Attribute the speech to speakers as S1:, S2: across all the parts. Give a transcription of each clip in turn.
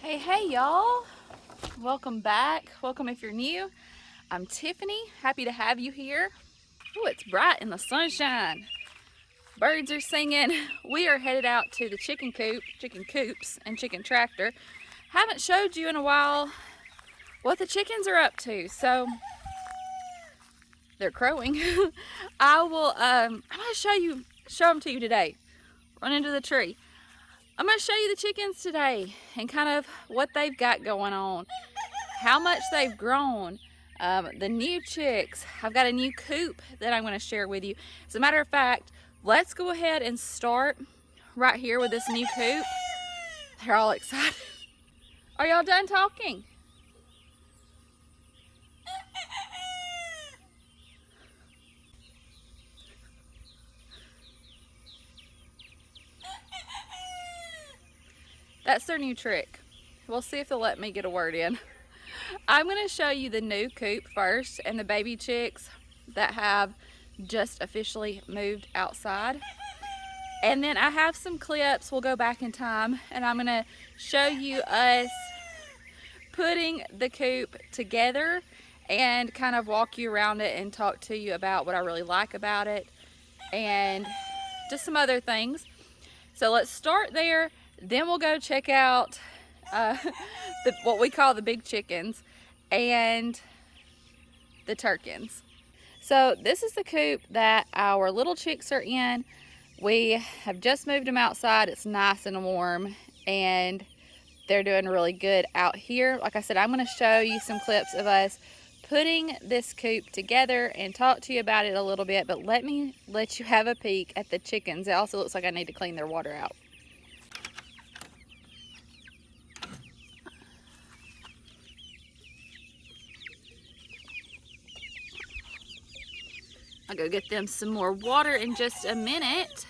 S1: Hey y'all, welcome back. Welcome if you're new. I'm Tiffany, happy to have you here. Oh, it's bright in the sunshine. Birds are singing. We are headed out to the chicken coops and chicken tractor. Haven't showed you in a while what the chickens are up to, so they're crowing. I'm gonna show them to you today. Run into the tree. I'm going to show you the chickens today and kind of what they've got going on, how much they've grown, the new chicks. I've got a new coop that I'm going to share with you. As a matter of fact, let's go ahead and start right here with this new coop. They're all excited. Are y'all done talking? That's their new trick. We'll see if they'll let me get a word in. I'm going to show you the new coop first and the baby chicks that have just officially moved outside. And then I have some clips. We'll go back in time and I'm going to show you us putting the coop together and kind of walk you around it and talk to you about what I really like about it and just some other things. So let's start there. Then we'll go check out what we call the big chickens and the turkens. So this is the coop that our little chicks are in. We have just moved them outside. It's nice and warm and they're doing really good out here. Like I said, I'm going to show you some clips of us putting this coop together and talk to you about it a little bit, but let me let you have a peek at the chickens. It also looks like I need to clean their water out. I'll go get them some more water in just a minute.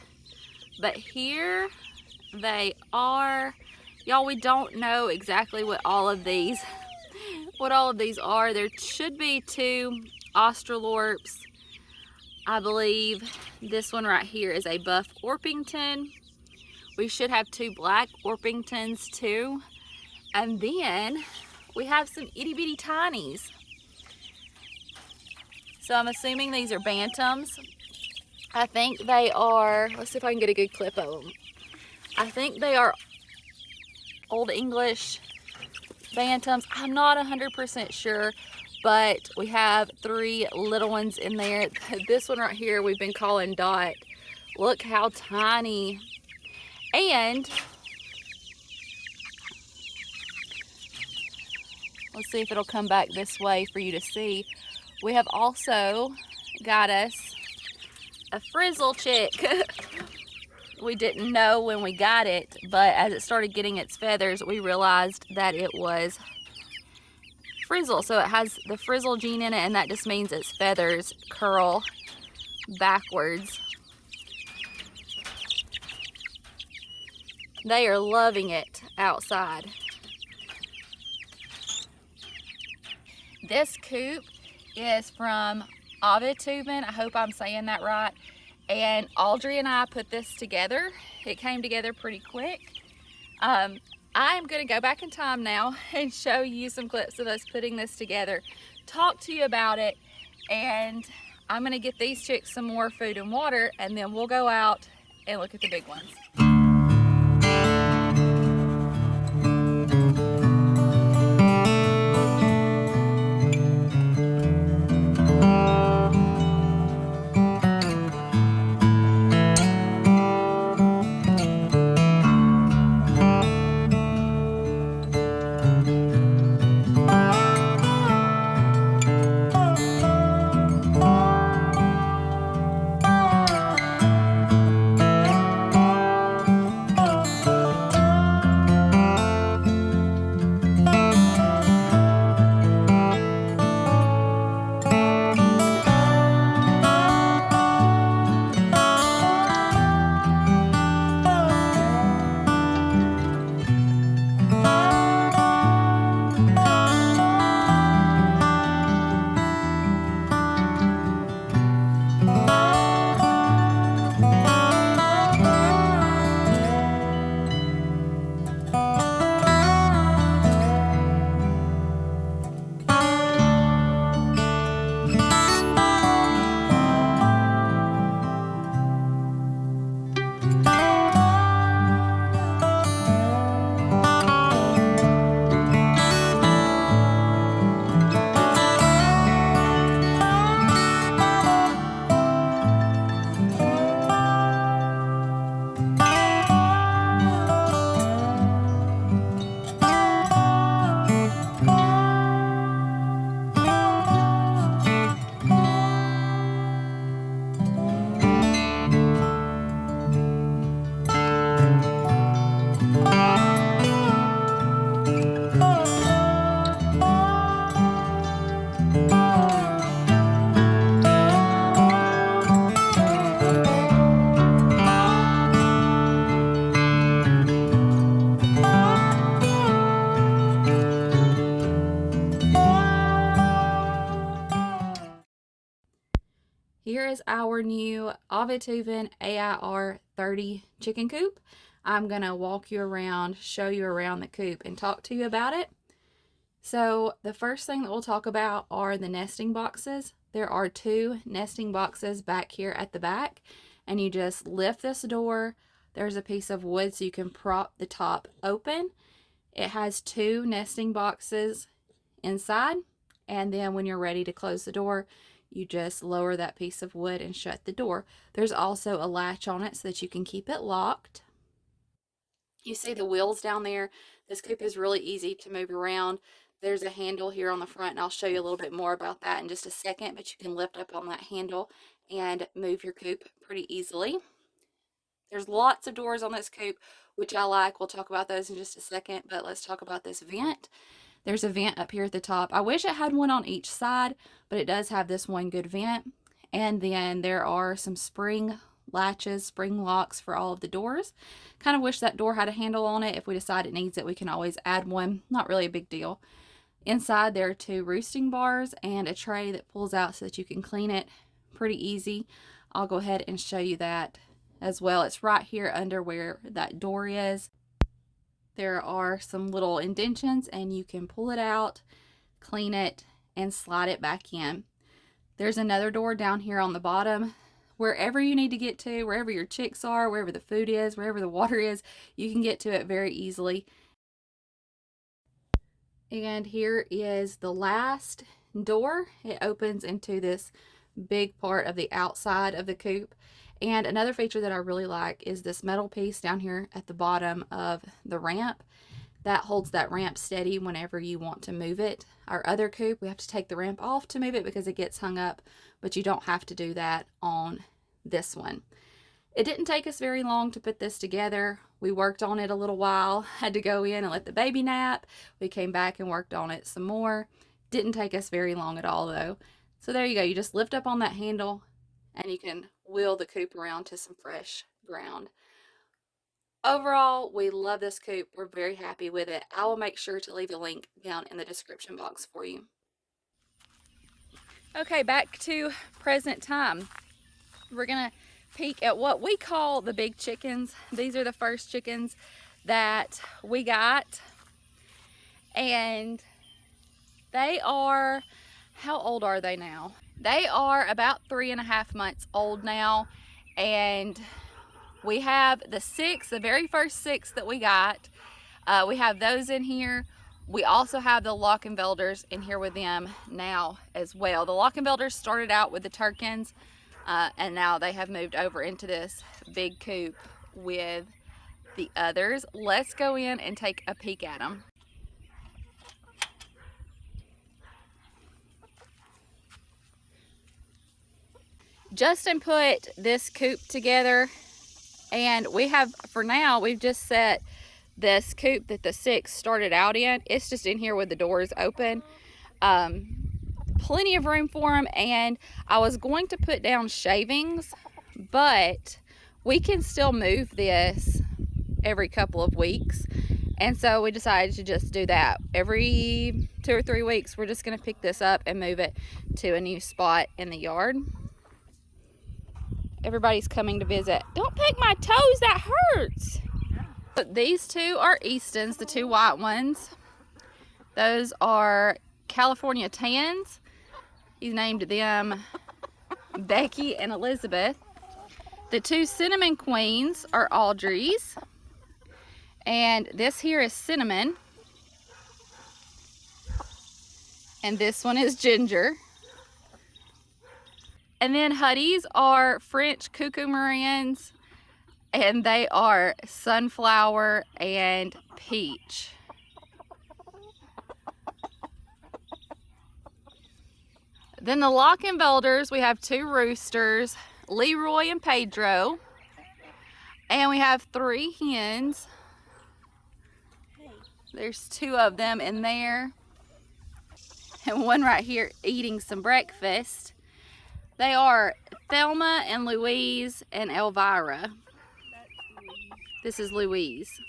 S1: But here they are. Y'all, we don't know exactly what all of these are. There should be 2 Australorps. I believe this one right here is a buff Orpington. We should have 2 black Orpingtons too. And then we have some itty bitty tinies. So I'm assuming these are bantams. I think they are, let's see if I can get a good clip of them. I think they are Old English bantams. I'm not 100% sure, but we have 3 little ones in there. This one right here we've been calling Dot. Look how tiny. And let's see if it'll come back this way for you to see. We have also got us a frizzle chick. We didn't know when we got it, but as it started getting its feathers, we realized that it was frizzle. So it has the frizzle gene in it, and that just means its feathers curl backwards. They are loving it outside. This coop is from Aivituvin. I hope I'm saying that right. And Audrey and I put this together. It came together pretty quick. I'm going to go back in time now and show you some clips of us putting this together, talk to you about it, and I'm going to get these chicks some more food and water, and then we'll go out and look at the big ones. here is our new Aivituvin AIR30 chicken coop. I'm going to walk you around, show you around the coop, and talk to you about it. So the first thing that we'll talk about are the nesting boxes. There are 2 nesting boxes back here at the back, and you just lift this door. There's a piece of wood so you can prop the top open. It has 2 nesting boxes inside, and then when you're ready to close the door, you just lower that piece of wood and shut the door. There's also a latch on it so that you can keep it locked. You see the wheels down there. This coop is really easy to move around. There's a handle here on the front, and I'll show you a little bit more about that in just a second, but you can lift up on that handle and move your coop pretty easily. There's lots of doors on this coop, which I like. We'll talk about those in just a second, but let's talk about this vent. There's a vent up here at the top. I wish it had one on each side, but it does have this one good vent. And then there are some spring latches, spring locks for all of the doors. Kind of wish that door had a handle on it. If we decide it needs it, we can always add one. Not really a big deal. Inside there are 2 roosting bars and a tray that pulls out so that you can clean it pretty easy. I'll go ahead and show you that as well. It's right here under where that door is. There are some little indentions, and you can pull it out, clean it, and slide it back in. There's another door down here on the bottom. Wherever you need to get to, wherever your chicks are, wherever the food is, wherever the water is, you can get to it very easily. And here is the last door. It opens into this big part of the outside of the coop. And another feature that I really like is this metal piece down here at the bottom of the ramp. That holds that ramp steady whenever you want to move it. Our other coop, we have to take the ramp off to move it because it gets hung up, but you don't have to do that on this one. It didn't take us very long to put this together. We worked on it a little while, had to go in and let the baby nap. We came back and worked on it some more. Didn't take us very long at all though. So there you go. You just lift up on that handle and you can wheel the coop around to some fresh ground. Overall, we love this coop. We're very happy with it. I will make sure to leave a link down in the description box for you. Okay, back to present time. We're gonna peek at what we call the big chickens. These are the first chickens that we got, and they are, how old are they now? They are about 3.5 months old now, and we have the 6, the very first 6 that we got. We have those in here. We also have the Lockenfelders in here with them now as well. The Lockenfelders started out with the Turkens, and now they have moved over into this big coop with the others. Let's go in and take a peek at them. Justin put this coop together, and we have, for now, we've just set this coop that the 6 started out in. It's just in here with the doors open. Plenty of room for them, and I was going to put down shavings, but we can still move this every couple of weeks, and so we decided to just do that. Every 2 or 3 weeks, we're just going to pick this up and move it to a new spot in the yard. Everybody's coming to visit. Don't pick my toes, that hurts. But these 2 are Eastons, the 2 white ones. Those are California Tans. He's named them Becky and Elizabeth. The 2 Cinnamon Queens are Audrey's. And this here is Cinnamon. And this one is Ginger. And then Huddies are French Cuckoo Marins, and they are Sunflower and Peach. Then the Lockenfelders, we have 2 roosters, Leroy and Pedro, and we have 3 hens. There's 2 of them in there, and one right here eating some breakfast. They are Thelma and Louise and Elvira. This is Louise.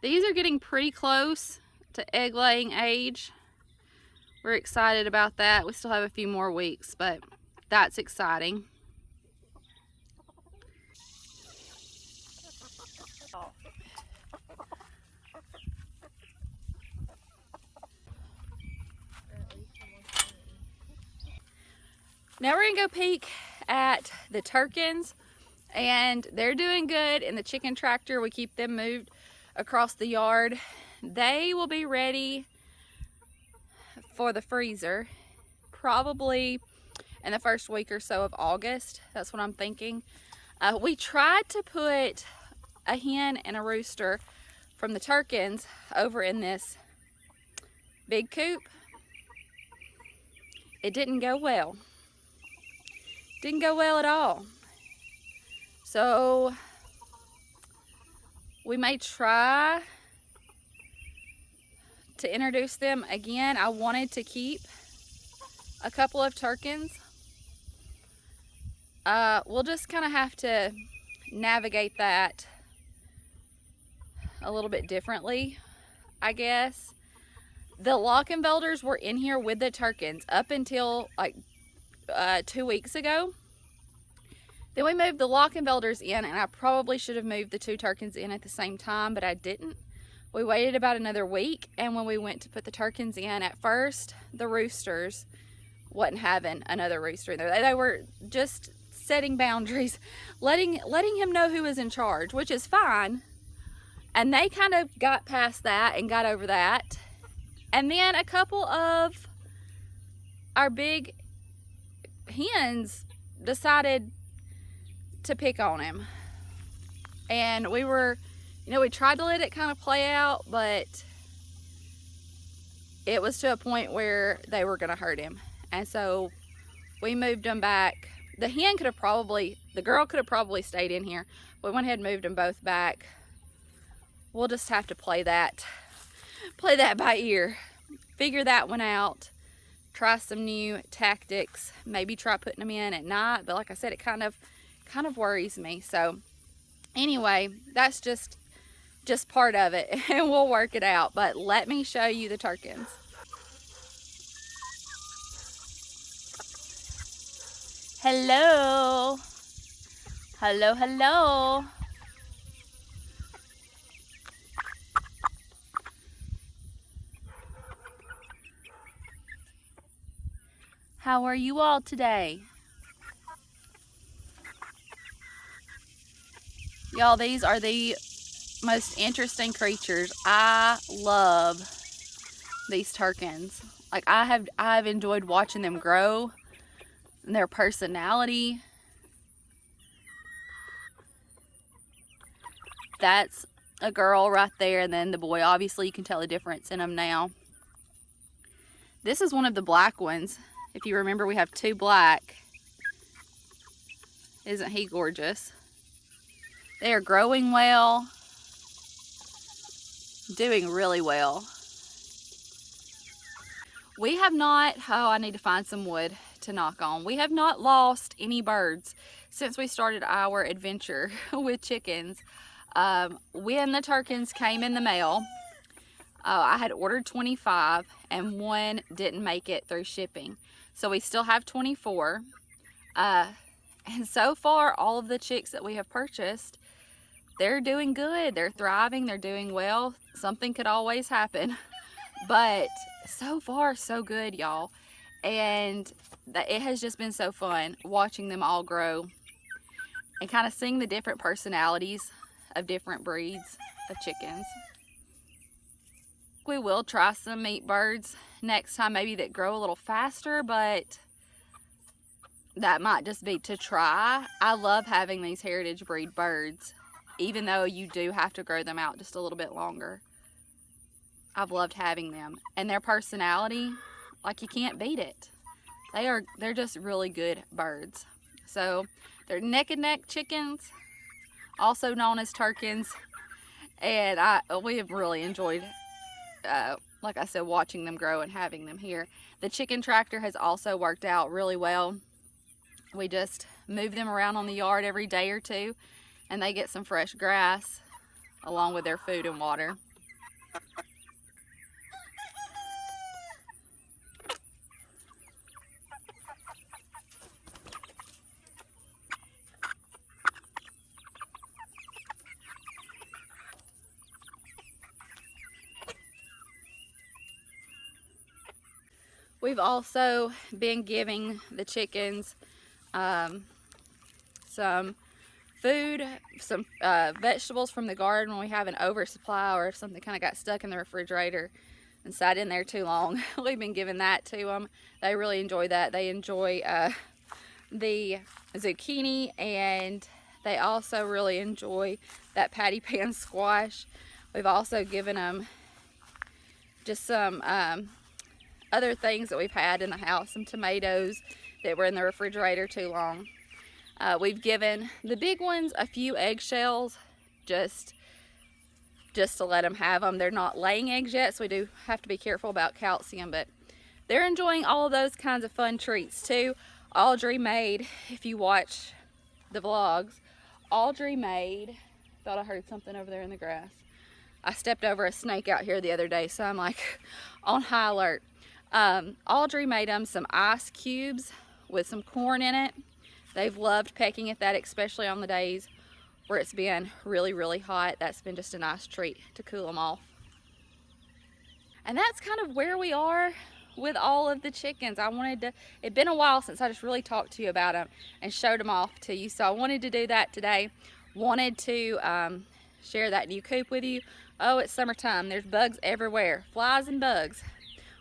S1: These are getting pretty close to egg laying age. We're excited about that. We still have a few more weeks, but that's exciting. Now we're gonna go peek at the Turkens, and they're doing good. In the chicken tractor, we keep them moved across the yard. They will be ready for the freezer probably in the first week or so of August. That's what I'm thinking. We tried to put a hen and a rooster from the Turkens over in this big coop. It didn't go well. Didn't go well at all. So we may try to introduce them again. I wanted to keep a couple of Turkens. We'll just kind of have to navigate that a little bit differently, I guess. The Lockenfelders were in here with the Turkens up until like 2 weeks ago. Then we moved the Lockenfelders in, and I probably should have moved the 2 Turkens in at the same time, but I didn't. We waited about another week, and when we went to put the Turkens in, at first the roosters wasn't having another rooster in there. They were just setting boundaries, letting him know who was in charge, which is fine. And they kind of got past that and got over that. And then a couple of our big hens decided to pick on him. And we were, you know, we tried to let it kind of play out, but it was to a point where they were gonna hurt him. And so we moved them back. The hen could have probably, the girl could have probably stayed in here. We went ahead and moved them both back. We'll just have to play that by ear. Figure that one out. Try some new tactics. Maybe try putting them in at night. But like I said, it kind of worries me. So anyway, that's just part of it, and we'll work it out. But let me show you the Turkens. Hello. Hello, hello. How are you all today? Y'all, these are the most interesting creatures. I love these Turkens. Like, I've enjoyed watching them grow and their personality. That's a girl right there, and then the boy. Obviously you can tell the difference in them now. This is one of the black ones. If you remember, we have 2 black. Isn't he gorgeous? They are growing well, doing really well. We have not, I need to find some wood to knock on. We have not lost any birds since we started our adventure with chickens. When the Turkens came in the mail, I had ordered 25 and 1 didn't make it through shipping. So we still have 24. And so far, all of the chicks that we have purchased, they're doing good. They're thriving. They're doing well. Something could always happen. But so far, so good, y'all. And it has just been so fun watching them all grow and kind of seeing the different personalities of different breeds of chickens. We will try some meat birds next time, maybe that grow a little faster, but that might just be to try. I love having these heritage breed birds, even though you do have to grow them out just a little bit longer. I've loved having them, and their personality, like, you can't beat it. They're just really good birds. So they're neck and neck chickens, also known as Turkens, and we have really enjoyed, like I said, watching them grow and having them here. The chicken tractor has also worked out really well. We just move them around on the yard every day or two, and they get some fresh grass along with their food and water. We've also been giving the chickens some food, some vegetables from the garden when we have an oversupply, or if something kind of got stuck in the refrigerator and sat in there too long. We've been giving that to them. They really enjoy that. They enjoy the zucchini, and they also really enjoy that patty pan squash. We've also given them just some other things that we've had in the house, some tomatoes that were in the refrigerator too long. We've given the big ones a few eggshells just to let them have them. They're not laying eggs yet, so we do have to be careful about calcium, but they're enjoying all of those kinds of fun treats too. Audrey made, if you watch the vlogs, Audrey made, thought I heard something over there in the grass. I stepped over a snake out here the other day, so I'm like on high alert. Audrey made them some ice cubes with some corn in it. They've loved pecking at that, especially on the days where it's been really, really hot. That's been just a nice treat to cool them off. And that's kind of where we are with all of the chickens. It'd been a while since I just really talked to you about them and showed them off to you, so I wanted to do that today. Wanted to share that new coop with you. Oh, it's summertime. There's bugs everywhere, flies and bugs.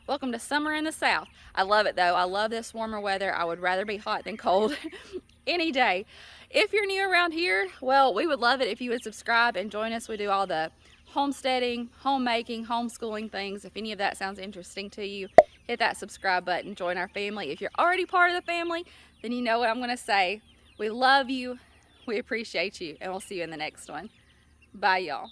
S1: Welcome to summer in the South. I love it though. I love this warmer weather. I would rather be hot than cold any day. If you're new around here, well, we would love it if you would subscribe and join us. We do all the homesteading, homemaking, homeschooling things. If any of that sounds interesting to you, hit that subscribe button, join our family. If you're already part of the family, then you know what I'm going to say. We love you, we appreciate you, and we'll see you in the next one. Bye, y'all.